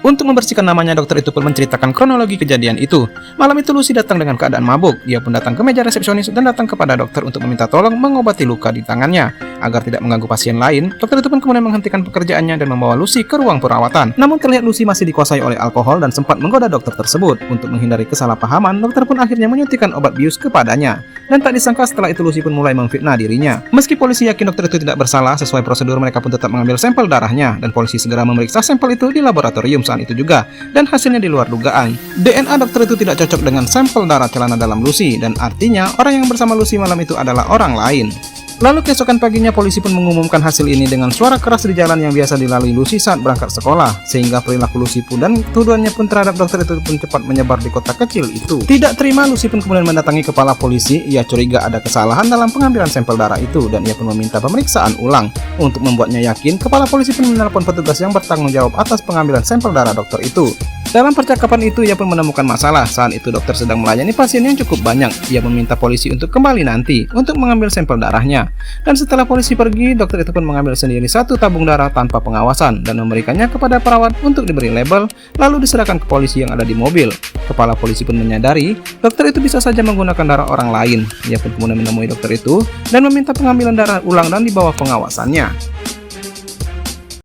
Untuk membersihkan namanya, dokter itu pun menceritakan kronologi kejadian itu. Malam itu Lucy datang dengan keadaan mabuk. Dia pun datang ke meja resepsionis dan datang kepada dokter untuk meminta tolong mengobati luka di tangannya. Agar tidak mengganggu pasien lain, dokter itu pun kemudian menghentikan pekerjaannya dan membawa Lucy ke ruang perawatan. Namun terlihat Lucy masih dikuasai oleh alkohol dan sempat menggoda dokter tersebut. Untuk menghindari kesalahpahaman, dokter pun akhirnya menyuntikkan obat bius kepadanya. Dan tak disangka setelah itu Lucy pun mulai memfitnah dirinya. Meski polisi yakin dokter itu tidak bersalah, sesuai prosedur mereka pun tetap mengambil sampel darahnya. Dan polisi segera memeriksa sampel itu di laboratorium saat itu juga. Dan hasilnya di luar dugaan. DNA dokter itu tidak cocok dengan sampel darah celana dalam Lucy. Dan artinya orang yang bersama Lucy malam itu adalah orang lain. Lalu keesokan paginya polisi pun mengumumkan hasil ini dengan suara keras di jalan yang biasa dilalui Lucy saat berangkat sekolah, sehingga perilaku Lucy pun dan tuduhannya pun terhadap dokter itu pun cepat menyebar di kota kecil itu. Tidak terima, Lucy pun kemudian mendatangi kepala polisi. Ia curiga ada kesalahan dalam pengambilan sampel darah itu dan ia pun meminta pemeriksaan ulang. Untuk membuatnya yakin, kepala polisi pun menelpon petugas yang bertanggung jawab atas pengambilan sampel darah dokter itu. Dalam percakapan itu, ia pun menemukan masalah. Saat itu dokter sedang melayani pasien yang cukup banyak. Ia meminta polisi untuk kembali nanti untuk mengambil sampel darahnya. Dan setelah polisi pergi, dokter itu pun mengambil sendiri satu tabung darah tanpa pengawasan dan memberikannya kepada perawat untuk diberi label, lalu diserahkan ke polisi yang ada di mobil. Kepala polisi pun menyadari dokter itu bisa saja menggunakan darah orang lain. Ia pun kemudian menemui dokter itu dan meminta pengambilan darah ulang dan di bawah pengawasannya.